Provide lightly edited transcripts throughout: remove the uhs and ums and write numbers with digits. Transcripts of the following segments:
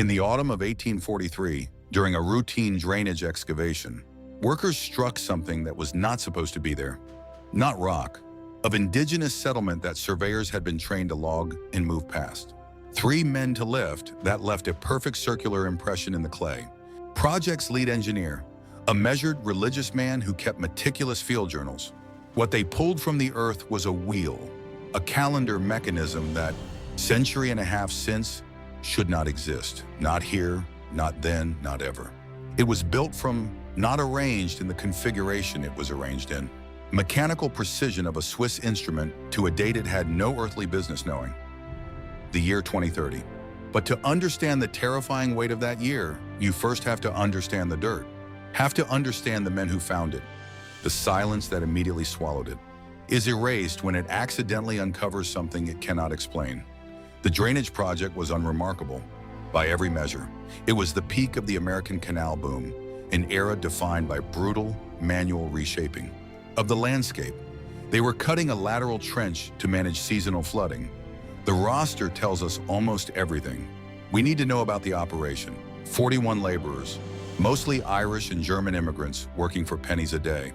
In the autumn of 1843, during a routine drainage excavation, workers struck something that was not supposed to be there. Not rock, of indigenous settlement that surveyors had been trained to log and move past. 3 men to lift that left a perfect circular impression in the clay. Project's lead engineer, a measured religious man who kept meticulous field journals. What they pulled from the earth was a wheel, a calendar mechanism that, century and a half since, should not exist. Not here, not then, not ever. It was built from, not arranged in the configuration it was arranged in. Mechanical precision of a Swiss instrument to a date it had no earthly business knowing. The year 2030. But to understand the terrifying weight of that year, you first have to understand the dirt. Have to understand the men who found it. The silence that immediately swallowed it is erased when it accidentally uncovers something it cannot explain. The drainage project was unremarkable by every measure. It was the peak of the American canal boom, an era defined by brutal, manual reshaping of the landscape. They were cutting a lateral trench to manage seasonal flooding. The roster tells us almost everything we need to know about the operation. 41 laborers, mostly Irish and German immigrants working for pennies a day.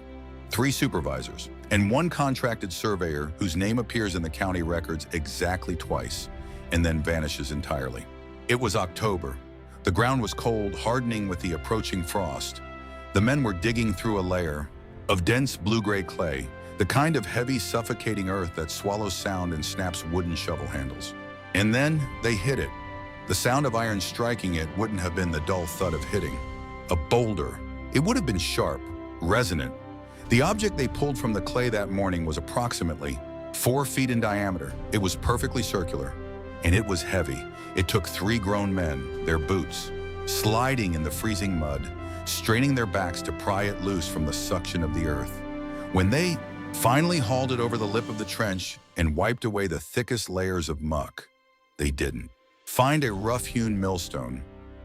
3 supervisors, and 1 contracted surveyor whose name appears in the county records exactly twice and then vanishes entirely. It was October. The ground was cold, hardening with the approaching frost. The men were digging through a layer of dense blue-gray clay, the kind of heavy, suffocating earth that swallows sound and snaps wooden shovel handles. And then they hit it. The sound of iron striking it wouldn't have been the dull thud of hitting a boulder. It would have been sharp, resonant. The object they pulled from the clay that morning was approximately 4 feet in diameter. It was perfectly circular, and it was heavy. It took 3 grown men, their boots, sliding in the freezing mud, straining their backs to pry it loose from the suction of the earth. When they finally hauled it over the lip of the trench and wiped away the thickest layers of muck, they didn't find a rough-hewn millstone.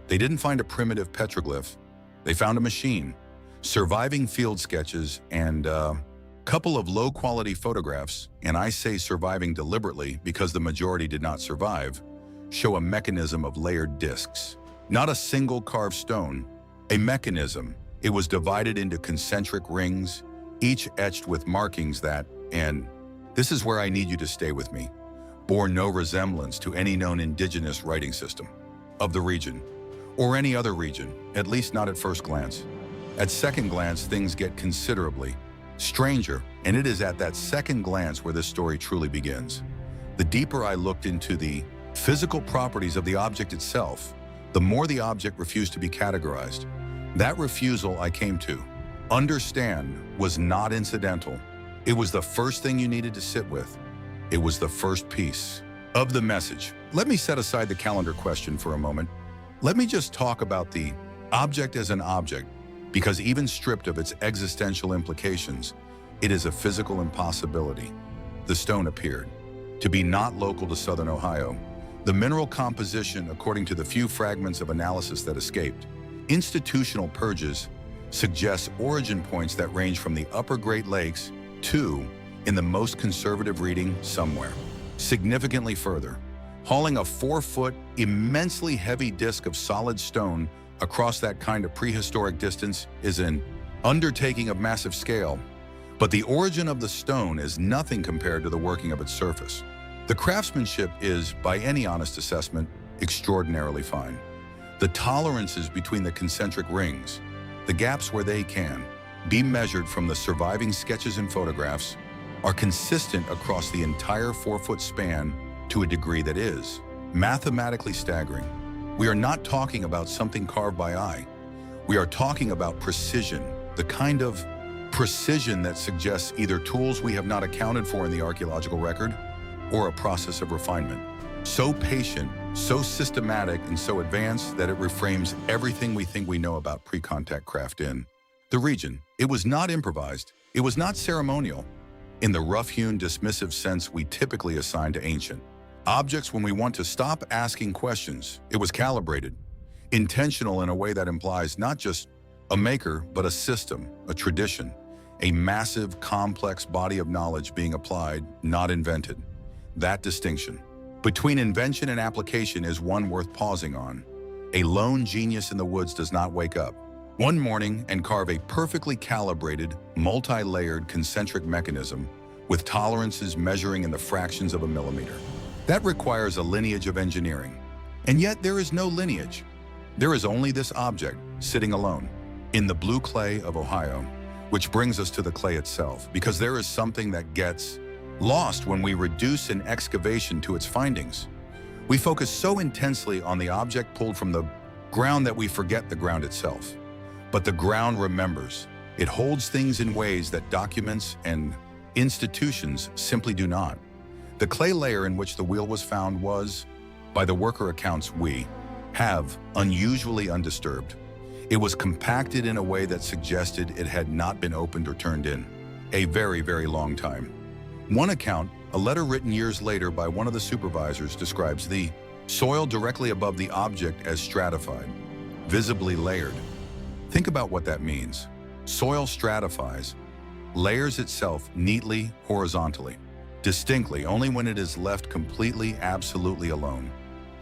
They didn't find a primitive petroglyph. They found a machine, surviving field sketches, and a couple of low-quality photographs, and I say surviving deliberately because the majority did not survive, show a mechanism of layered discs. Not a single carved stone, a mechanism. It was divided into concentric rings, each etched with markings that, and this is where I need you to stay with me, bore no resemblance to any known indigenous writing system of the region, or any other region, at least not at first glance. At second glance, things get considerably stranger, and it is at that second glance where this story truly begins. The deeper I looked into the physical properties of the object itself, the more the object refused to be categorized. That refusal I came to understand was not incidental. It was the first thing you needed to sit with. It was the first piece of the message. Let me set aside the calendar question for a moment. Let me just talk about the object as an object, because even stripped of its existential implications, it is a physical impossibility. The stone appeared to be not local to southern Ohio. The mineral composition, according to the few fragments of analysis that escaped, institutional purges suggests origin points that range from the upper Great Lakes to, in the most conservative reading, somewhere significantly further. Hauling a 4-foot, immensely heavy disc of solid stone across that kind of prehistoric distance is an undertaking of massive scale, but the origin of the stone is nothing compared to the working of its surface. The craftsmanship is, by any honest assessment, extraordinarily fine. The tolerances between the concentric rings, the gaps where they can be measured from the surviving sketches and photographs, are consistent across the entire 4-foot span to a degree that is mathematically staggering. We are not talking about something carved by eye. We are talking about precision, the kind of precision that suggests either tools we have not accounted for in the archaeological record or a process of refinement. So patient, so systematic, and so advanced that it reframes everything we think we know about pre-contact craft in the region. It was not improvised. It was not ceremonial in the rough-hewn, dismissive sense we typically assign to ancient objects when we want to stop asking questions. It was calibrated, intentional in a way that implies not just a maker, but a system, a tradition, a massive, complex body of knowledge being applied, not invented. That distinction between invention and application is one worth pausing on. A lone genius in the woods does not wake up one morning and carve a perfectly calibrated, multi-layered concentric mechanism with tolerances measuring in the fractions of a millimeter. That requires a lineage of engineering. And yet there is no lineage. There is only this object sitting alone in the blue clay of Ohio, which brings us to the clay itself, because there is something that gets lost when we reduce an excavation to its findings. We focus so intensely on the object pulled from the ground that we forget the ground itself. But the ground remembers. It holds things in ways that documents and institutions simply do not. The clay layer in which the wheel was found was, by the worker accounts we have, unusually undisturbed. It was compacted in a way that suggested it had not been opened or turned in a very, very long time. One account, a letter written years later by one of the supervisors, describes the soil directly above the object as stratified, visibly layered. Think about what that means. Soil stratifies, layers itself neatly, horizontally, distinctly, only when it is left completely, absolutely alone.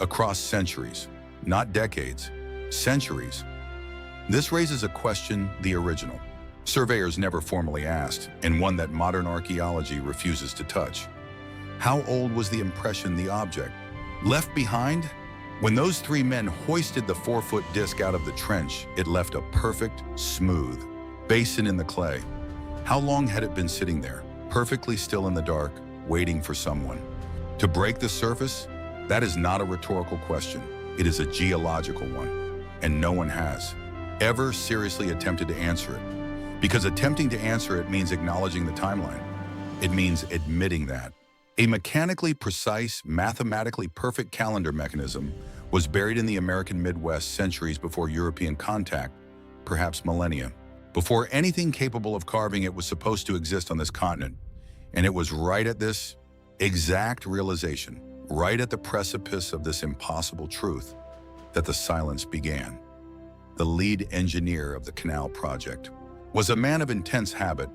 Across centuries, not decades, centuries. This raises a question, the original. Surveyors never formally asked, and one that modern archaeology refuses to touch. How old was the impression the object left behind? When those three men hoisted the 4-foot disc out of the trench, it left a perfect, smooth basin in the clay. How long had it been sitting there, perfectly still in the dark, waiting for someone to break the surface? That is not a rhetorical question. It is a geological one, and no one has ever seriously attempted to answer it. Because attempting to answer it means acknowledging the timeline. It means admitting that a mechanically precise, mathematically perfect calendar mechanism was buried in the American Midwest centuries before European contact, perhaps millennia. Before anything capable of carving it was supposed to exist on this continent. And it was right at this exact realization, right at the precipice of this impossible truth, that the silence began. The lead engineer of the canal project was a man of intense habit.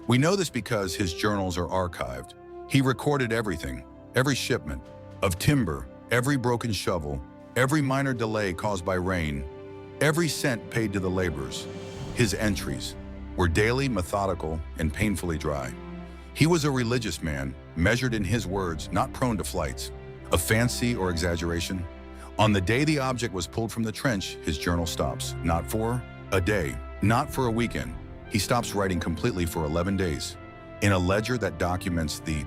We know this because his journals are archived. He recorded everything, every shipment of timber, every broken shovel, every minor delay caused by rain, every cent paid to the laborers. His entries were daily, methodical, and painfully dry. He was a religious man, measured in his words, not prone to flights of fancy or exaggeration. On the day the object was pulled from the trench, his journal stops, not for a day, not for a weekend. He stops writing completely for 11 days. In a ledger that documents the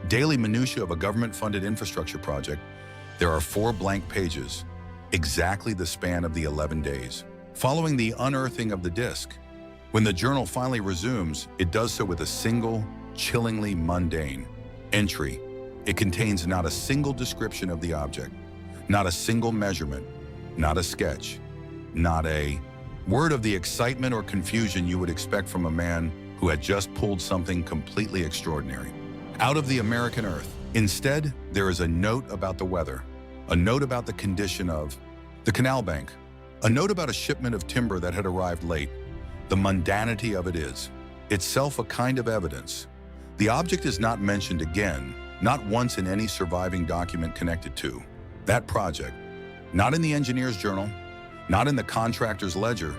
daily minutiae of a government-funded infrastructure project, there are 4 blank pages, exactly the span of the 11 days. Following the unearthing of the disc, when the journal finally resumes, it does so with a single, chillingly mundane entry. It contains not a single description of the object, not a single measurement, not a sketch, not a word of the excitement or confusion you would expect from a man who had just pulled something completely extraordinary out of the American earth. Instead, there is a note about the weather, a note about the condition of the canal bank, a note about a shipment of timber that had arrived late. The mundanity of it is itself a kind of evidence. The object is not mentioned again, not once in any surviving document connected to that project, not in the engineer's journal, not in the contractor's ledger,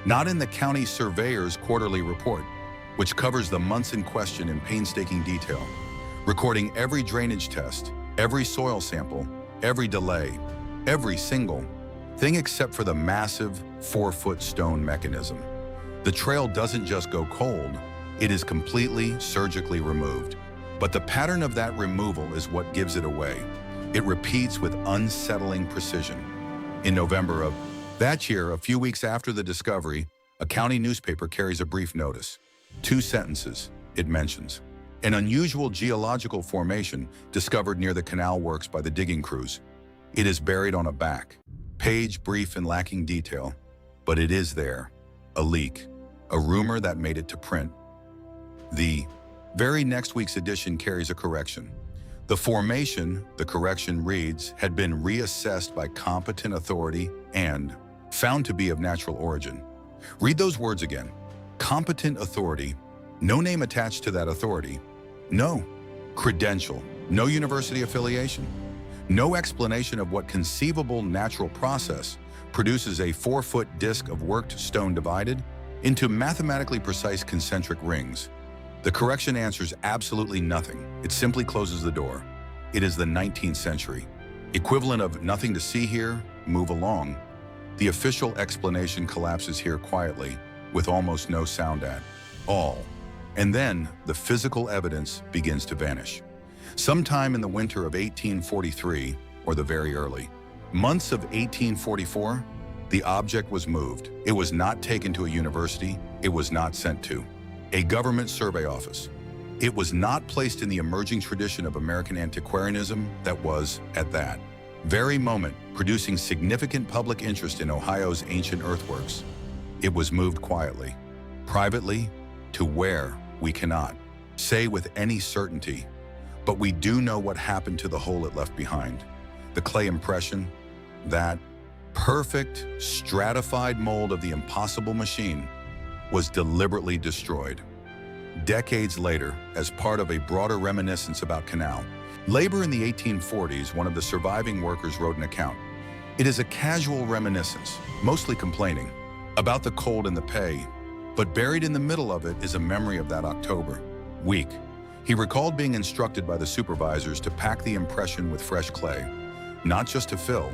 not in the county surveyor's quarterly report, which covers the months in question in painstaking detail, recording every drainage test, every soil sample, every delay, every single thing except for the massive 4-foot stone mechanism. The trail doesn't just go cold, it is completely surgically removed. But the pattern of that removal is what gives it away. It repeats with unsettling precision. In November of that year, a few weeks after the discovery, a county newspaper carries a brief notice. 2 sentences, it mentions an unusual geological formation discovered near the canal works by the digging crews. It is buried on a back page, brief and lacking detail, but it is there. A leak, a rumor that made it to print. The very next week's edition carries a correction. The formation, the correction reads, had been reassessed by competent authority and found to be of natural origin. Read those words again. Competent authority, no name attached to that authority, no credential, no university affiliation, no explanation of what conceivable natural process produces a 4-foot disc of worked stone divided into mathematically precise concentric rings. The correction answers absolutely nothing. It simply closes the door. It is the 19th century. Equivalent of nothing to see here, move along. The official explanation collapses here quietly, with almost no sound at all. And then the physical evidence begins to vanish. Sometime in the winter of 1843, or the very early months of 1844, the object was moved. It was not taken to a university. It was not sent to a government survey office. It was not placed in the emerging tradition of American antiquarianism that was, at that very moment, producing significant public interest in Ohio's ancient earthworks. It was moved quietly, privately, to where we cannot say with any certainty, but we do know what happened to the hole it left behind. The clay impression, that perfect, stratified mold of the impossible machine, was deliberately destroyed. Decades later, as part of a broader reminiscence about canal labor in the 1840s, one of the surviving workers wrote an account. It is a casual reminiscence, mostly complaining about the cold and the pay, but buried in the middle of it is a memory of that October week. He recalled being instructed by the supervisors to pack the impression with fresh clay, not just to fill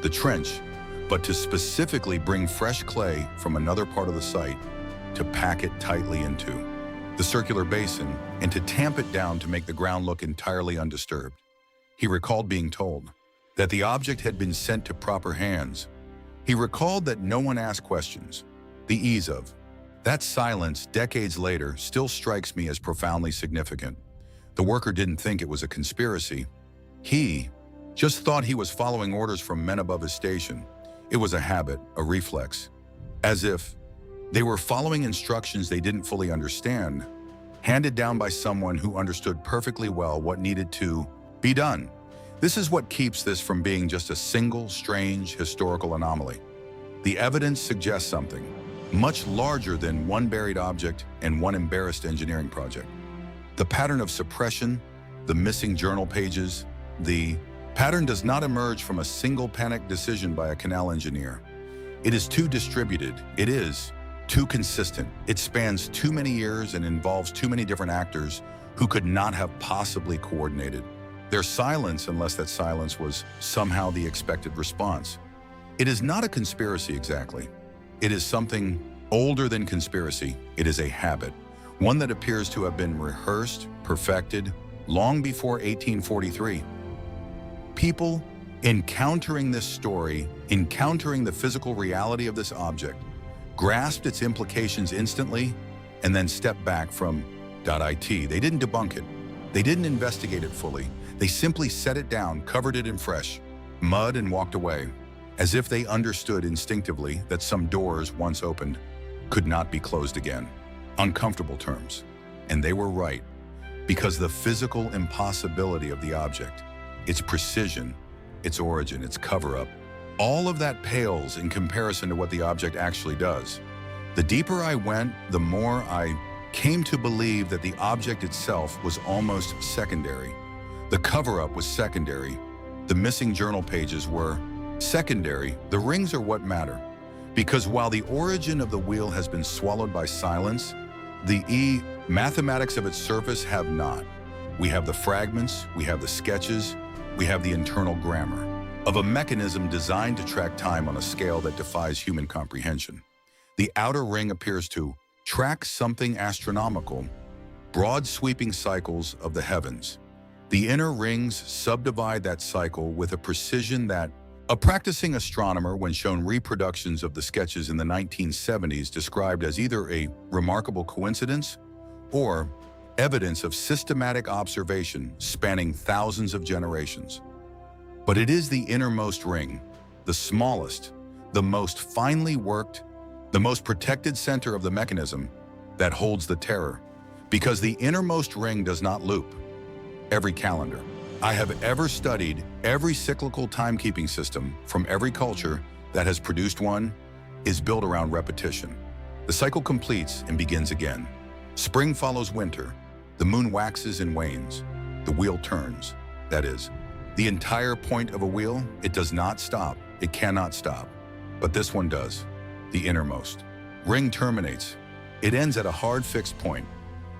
the trench, but to specifically bring fresh clay from another part of the site to pack it tightly into the circular basin and to tamp it down to make the ground look entirely undisturbed. He recalled being told that the object had been sent to proper hands. He recalled that no one asked questions. The ease of that silence decades later still strikes me as profoundly significant. The worker didn't think it was a conspiracy. He just thought he was following orders from men above his station. It was a habit, a reflex, as if they were following instructions they didn't fully understand, handed down by someone who understood perfectly well what needed to be done. This is what keeps this from being just a single, strange, historical anomaly. The evidence suggests something much larger than one buried object and one embarrassed engineering project. The pattern of suppression, the missing journal pages, the pattern does not emerge from a single panicked decision by a canal engineer. It is too distributed. It is too consistent. It spans too many years and involves too many different actors who could not have possibly coordinated their silence unless that silence was somehow the expected response. It is not a conspiracy exactly. It is something older than conspiracy. It is a habit, one that appears to have been rehearsed, perfected, long before 1843. People encountering this story, encountering the physical reality of this object, grasped its implications instantly and then stepped back from .it. They didn't debunk it. They didn't investigate it fully. They simply set it down, covered it in fresh mud and walked away, as if they understood instinctively that some doors once opened could not be closed again. Uncomfortable terms. And they were right, because the physical impossibility of the object, its precision, its origin, its cover-up, all of that pales in comparison to what the object actually does. The deeper I went, the more I came to believe that the object itself was almost secondary. The cover-up was secondary. The missing journal pages were secondary. The rings are what matter. Because while the origin of the wheel has been swallowed by silence, the mathematics of its surface have not. We have the fragments, we have the sketches, we have the internal grammar of a mechanism designed to track time on a scale that defies human comprehension. The outer ring appears to track something astronomical, broad sweeping cycles of the heavens. The inner rings subdivide that cycle with a precision that a practicing astronomer, when shown reproductions of the sketches in the 1970s, described as either a remarkable coincidence or evidence of systematic observation spanning thousands of generations. But it is the innermost ring, the smallest, the most finely worked, the most protected center of the mechanism that holds the terror, because the innermost ring does not loop. Every calendar I have ever studied, every cyclical timekeeping system from every culture that has produced one, is built around repetition. The cycle completes and begins again. Spring follows winter. The moon waxes and wanes. The wheel turns. That is, the entire point of a wheel, it does not stop. It cannot stop. but this one does. The innermost ring terminates. It ends at a hard fixed point,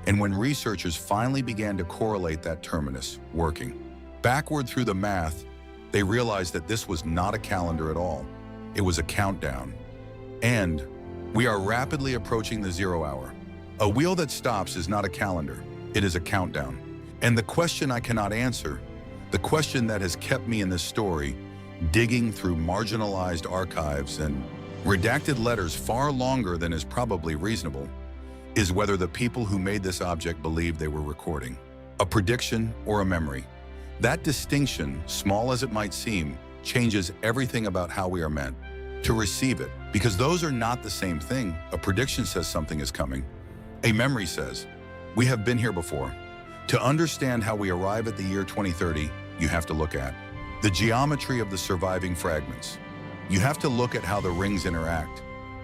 and when researchers finally began to correlate that terminus working backward through the math, they realized that this was not a calendar at all. It was a countdown. And we are rapidly approaching the 0 hour. A wheel that stops is not a calendar, it is a countdown. And the question I cannot answer, the question that has kept me in this story, digging through marginalized archives and redacted letters far longer than is probably reasonable, is whether the people who made this object believed they were recording a prediction or a memory. That distinction, small as it might seem, changes everything about how we are meant to receive it, because those are not the same thing. A prediction says something is coming. A memory says, we have been here before. To understand how we arrive at the year 2030, you have to look at the geometry of the surviving fragments. You have to look at how the rings interact,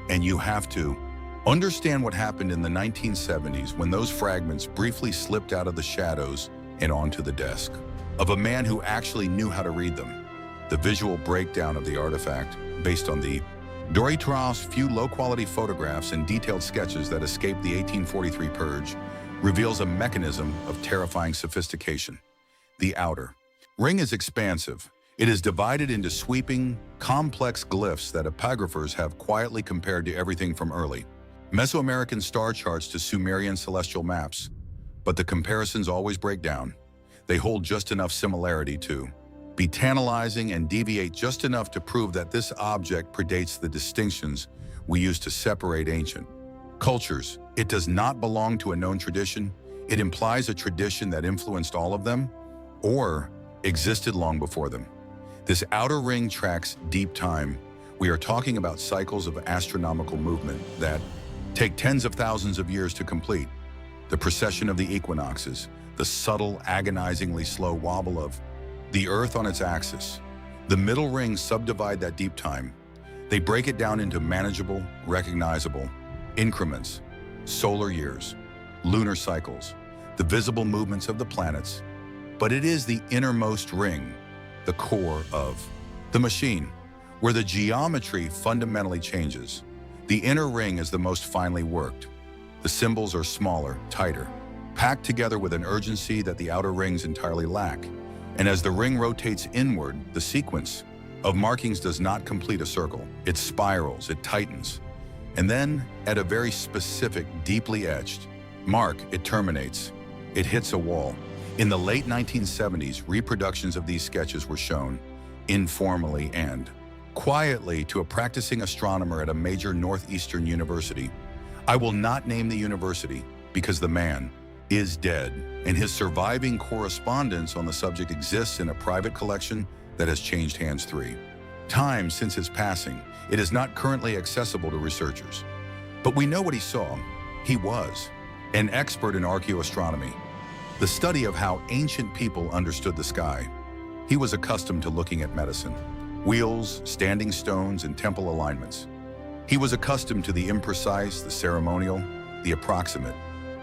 and you have to understand what happened in the 1970s when those fragments briefly slipped out of the shadows and onto the desk of a man who actually knew how to read them. The visual breakdown of the artifact, based on the Doritra's few low-quality photographs and detailed sketches that escaped the 1843 purge, reveals a mechanism of terrifying sophistication. The outer ring is expansive. It is divided into sweeping, complex glyphs that epigraphers have quietly compared to everything from early Mesoamerican star charts to Sumerian celestial maps. But the comparisons always break down. They hold just enough similarity to be tantalizing and deviate just enough to prove that this object predates the distinctions we use to separate ancient cultures. It does not belong to a known tradition. It implies a tradition that influenced all of them or existed long before them. This outer ring tracks deep time. We are talking about cycles of astronomical movement that take tens of thousands of years to complete. The precession of the equinoxes, the subtle, agonizingly slow wobble of the Earth on its axis. The middle rings subdivide that deep time. They break it down into manageable, recognizable increments, solar years, lunar cycles, the visible movements of the planets. But it is the innermost ring, the core of the machine, where the geometry fundamentally changes. The inner ring is the most finely worked. The symbols are smaller, tighter, packed together with an urgency that the outer rings entirely lack. And as the ring rotates inward, the sequence of markings does not complete a circle. It spirals, it tightens. And then, at a very specific, deeply etched mark, it terminates. It hits a wall. In the late 1970s, reproductions of these sketches were shown, informally and quietly, to a practicing astronomer at a major northeastern university. I will not name the university because the man is dead, and his surviving correspondence on the subject exists in a private collection that has changed hands 3 times since his passing. It is not currently accessible to researchers. But we know what he saw. He was an expert in archaeoastronomy, the study of how ancient people understood the sky. He was accustomed to looking at medicine, wheels, standing stones, and temple alignments. He was accustomed to the imprecise, the ceremonial, the approximate.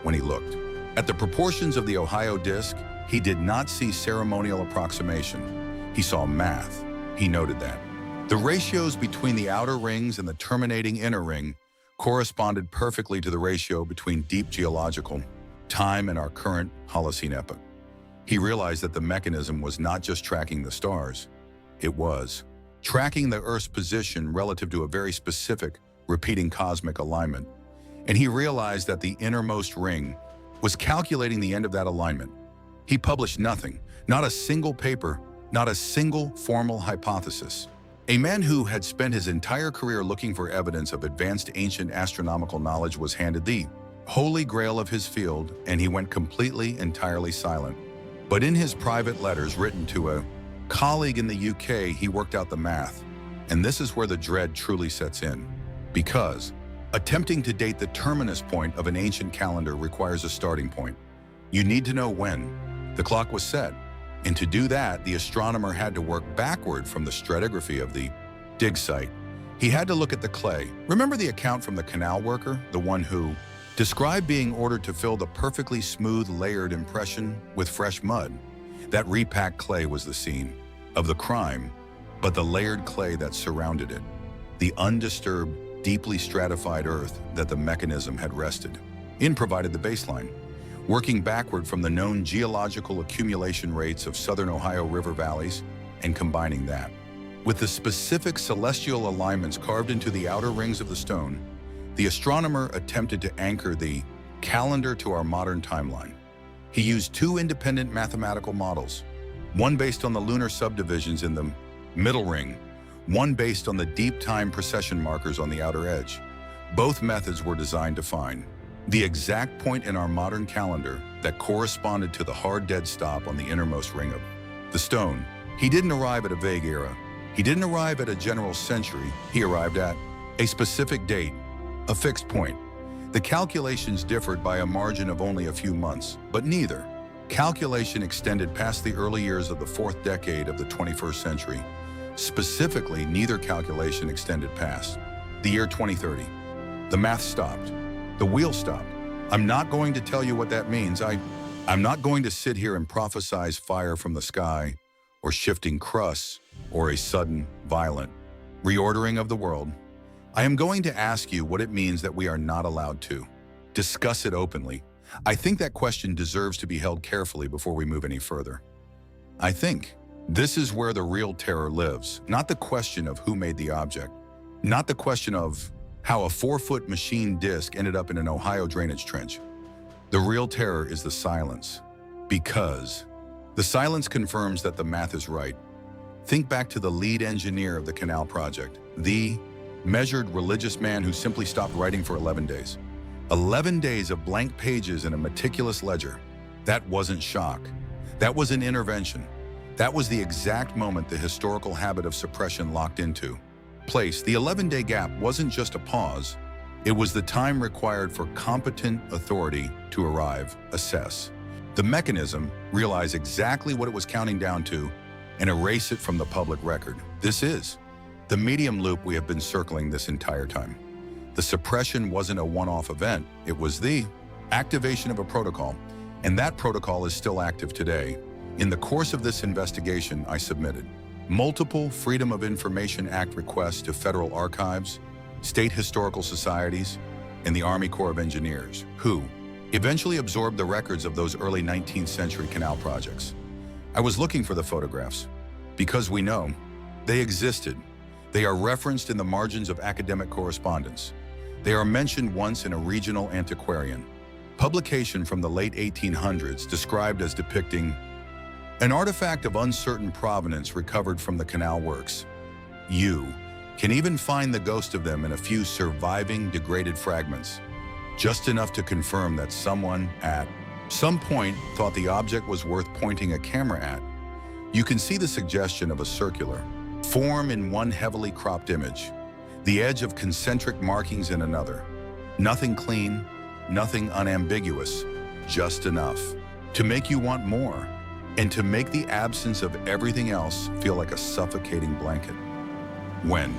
When he looked at the proportions of the Ohio disk, he did not see ceremonial approximation. He saw math. He noted that the ratios between the outer rings and the terminating inner ring corresponded perfectly to the ratio between deep geological time and our current Holocene epoch. He realized that the mechanism was not just tracking the stars. It was tracking the Earth's position relative to a very specific, repeating cosmic alignment. And he realized that the innermost ring was calculating the end of that alignment. He published nothing, not a single paper, not a single formal hypothesis. A man who had spent his entire career looking for evidence of advanced ancient astronomical knowledge was handed the holy grail of his field, and he went completely, entirely silent. But in his private letters written to a colleague in the UK, he worked out the math. And this is where the dread truly sets in. Because attempting to date the terminus point of an ancient calendar requires a starting point. You need to know when the clock was set. And to do that, the astronomer had to work backward from the stratigraphy of the dig site. He had to look at the clay. Remember the account from the canal worker, the one who described being ordered to fill the perfectly smooth, layered impression with fresh mud? That repacked clay was the scene of the crime, but the layered clay that surrounded it the undisturbed, deeply stratified earth that the mechanism had rested in provided the baseline, working backward from the known geological accumulation rates of southern Ohio River valleys and combining that with the specific celestial alignments carved into the outer rings of the stone. The astronomer attempted to anchor the calendar to our modern timeline. He used two independent mathematical models, one based on the lunar subdivisions in the middle ring, one based on the deep time precession markers on the outer edge. Both methods were designed to find the exact point in our modern calendar that corresponded to the hard dead stop on the innermost ring of the stone. He didn't arrive at a vague era. He didn't arrive at a general century. He arrived at a specific date, a fixed point. The calculations differed by a margin of only a few months, but neither calculation extended past the early years of the fourth decade of the 21st century. Specifically, neither calculation extended past the year 2030. The math stopped. The wheel stopped. I'm not going to tell you what that means. I'm not going to sit here and prophesize fire from the sky or shifting crusts or a sudden, violent reordering of the world. I am going to ask you what it means that we are not allowed to discuss it openly. I think that question deserves to be held carefully before we move any further. I think this is where the real terror lives, not the question of who made the object, not the question of how a 4-foot machine disc ended up in an Ohio drainage trench. The real terror is the silence, because the silence confirms that the math is right. Think back to the lead engineer of the canal project, the measured religious man who simply stopped writing for 11 days. 11 days of blank pages in a meticulous ledger. That wasn't shock. That was an intervention. That was the exact moment the historical habit of suppression locked into place. The 11-day gap wasn't just a pause. It was the time required for competent authority to arrive, assess the mechanism, realize exactly what it was counting down to, and erase it from the public record. This is the medium loop we have been circling this entire time. The suppression wasn't a one-off event. It was the activation of a protocol, and that protocol is still active today. In the course of this investigation, I submitted multiple Freedom of Information Act requests to federal archives, state historical societies, and the Army Corps of Engineers, who eventually absorbed the records of those early 19th century canal projects. I was looking for the photographs because we know they existed. They are referenced in the margins of academic correspondence. They are mentioned once in a regional antiquarian publication from the late 1800s described as depicting an artifact of uncertain provenance recovered from the canal works. You can even find the ghost of them in a few surviving degraded fragments, just enough to confirm that someone at some point thought the object was worth pointing a camera at. You can see the suggestion of a circular form in one heavily cropped image, the edge of concentric markings in another. Nothing clean, nothing unambiguous, just enough to make you want more, and to make the absence of everything else feel like a suffocating blanket. When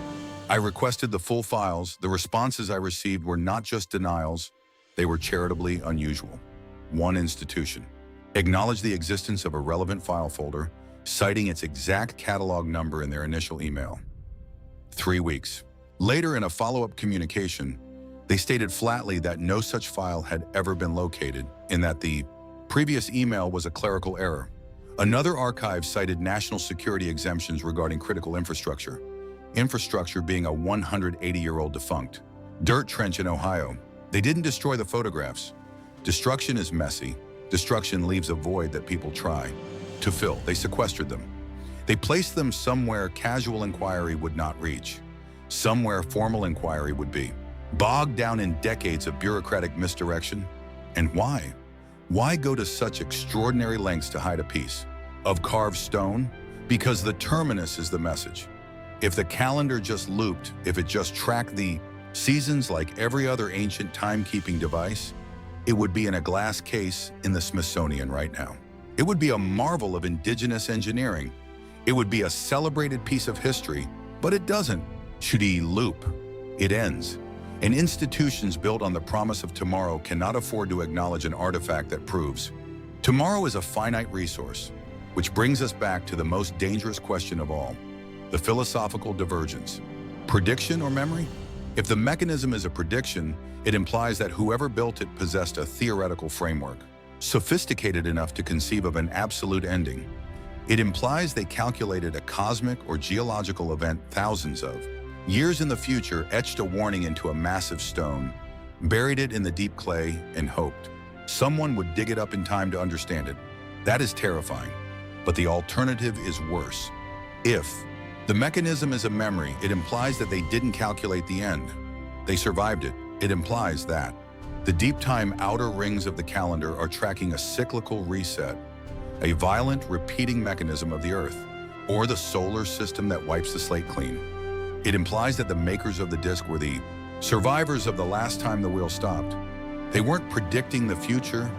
I requested the full files, the responses I received were not just denials, they were charitably unusual. One institution acknowledged the existence of a relevant file folder, citing its exact catalog number in their initial email. 3 weeks later, in a follow-up communication, they stated flatly that no such file had ever been located, and that the previous email was a clerical error. Another archive cited national security exemptions regarding critical infrastructure being a 180-year-old defunct dirt trench in Ohio. They didn't destroy the photographs. Destruction is messy. Destruction leaves a void that people try to fill. They sequestered them. They placed them somewhere casual inquiry would not reach, somewhere formal inquiry would be, bogged down in decades of bureaucratic misdirection. And why? Why go to such extraordinary lengths to hide a piece of carved stone? Because the terminus is the message. If the calendar just looped, if it just tracked the seasons like every other ancient timekeeping device, it would be in a glass case in the Smithsonian right now. It would be a marvel of indigenous engineering. It would be a celebrated piece of history, but it doesn't. Should he loop? It ends. And institutions built on the promise of tomorrow cannot afford to acknowledge an artifact that proves tomorrow is a finite resource, which brings us back to the most dangerous question of all, the philosophical divergence. Prediction or memory? If the mechanism is a prediction, it implies that whoever built it possessed a theoretical framework, sophisticated enough to conceive of an absolute ending. It implies they calculated a cosmic or geological event thousands of years in the future, etched a warning into a massive stone, buried it in the deep clay, and hoped someone would dig it up in time to understand it. That is terrifying. But the alternative is worse. If the mechanism is a memory, it implies that they didn't calculate the end. They survived it. It implies that the deep time outer rings of the calendar are tracking a cyclical reset, a violent repeating mechanism of the Earth, or the solar system that wipes the slate clean. It implies that the makers of the disk were the survivors of the last time the wheel stopped. They weren't predicting the future,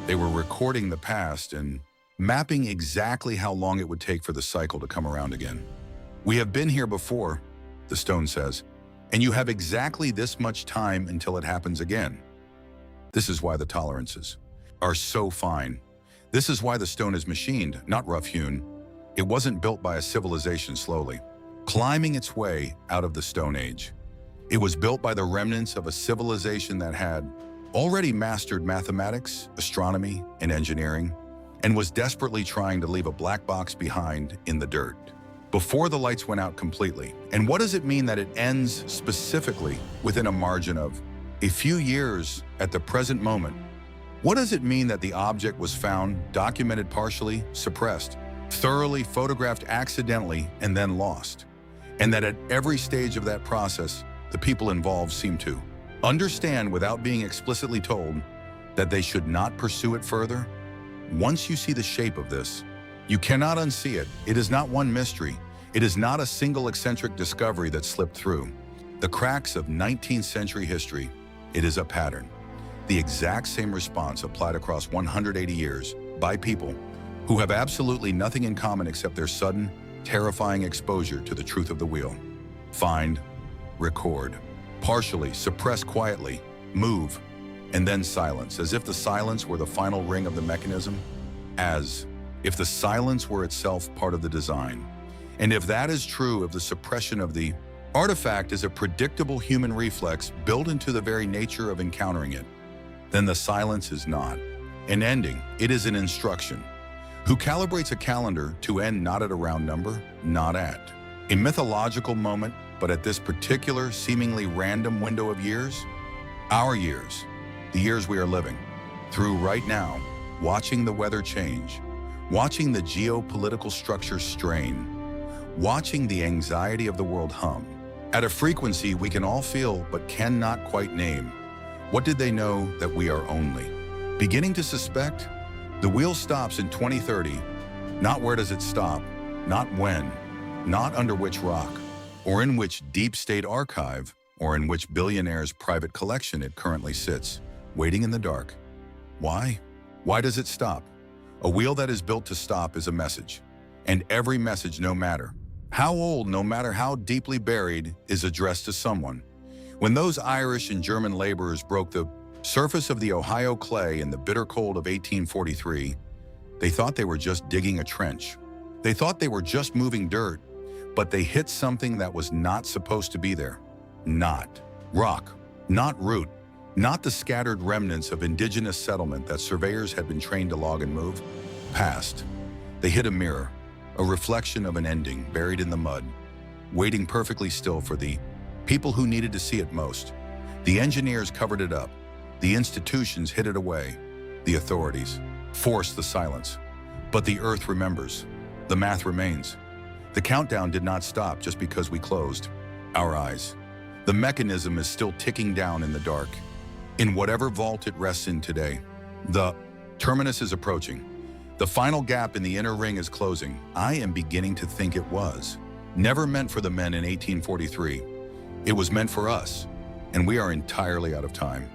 they were recording the past and mapping exactly how long it would take for the cycle to come around again. We have been here before, the stone says, and you have exactly this much time until it happens again. This is why the tolerances are so fine. This is why the stone is machined, not rough-hewn. It wasn't built by a civilization slowly climbing its way out of the Stone Age. It was built by the remnants of a civilization that had already mastered mathematics, astronomy, and engineering, and was desperately trying to leave a black box behind in the dirt before the lights went out completely. And what does it mean that it ends specifically within a margin of a few years at the present moment? What does it mean that the object was found, documented partially, suppressed, thoroughly photographed accidentally, and then lost? And that at every stage of that process, the people involved seem to understand without being explicitly told that they should not pursue it further? Once you see the shape of this, you cannot unsee it. It is not one mystery. It is not a single eccentric discovery that slipped through the cracks of 19th century history. It is a pattern. The exact same response applied across 180 years by people who have absolutely nothing in common except their sudden, terrifying exposure to the truth of the wheel. Find, record, partially, suppress quietly, move, and then silence, as if the silence were the final ring of the mechanism, as if the silence were itself part of the design. And if that is true, if the suppression of the artifact is a predictable human reflex built into the very nature of encountering it, then the silence is not an ending, it is an instruction. Who calibrates a calendar to end not at a round number, not at a mythological moment, but at this particular, seemingly random window of years? Our years, the years we are living through right now, watching the weather change, watching the geopolitical structure strain, watching the anxiety of the world hum at a frequency we can all feel but cannot quite name. What did they know that we are only beginning to suspect? The wheel stops in 2030. Not where does it stop, not when, not under which rock, or in which deep state archive, or in which billionaire's private collection it currently sits, waiting in the dark. Why? Why does it stop? A wheel that is built to stop is a message. And every message, no matter how old, no matter how deeply buried, is addressed to someone. When those Irish and German laborers broke the surface of the Ohio clay in the bitter cold of 1843, they thought they were just digging a trench. They thought they were just moving dirt, but they hit something that was not supposed to be there. Not rock, not root, not the scattered remnants of indigenous settlement that surveyors had been trained to log and move past. They hit a mirror, a reflection of an ending buried in the mud, waiting perfectly still for the people who needed to see it most. The engineers covered it up. The institutions hid it away. The authorities forced the silence. But the earth remembers. The math remains. The countdown did not stop just because we closed our eyes. The mechanism is still ticking down in the dark. In whatever vault it rests in today, the terminus is approaching. The final gap in the inner ring is closing. I am beginning to think it was never meant for the men in 1843. It was meant for us, and we are entirely out of time.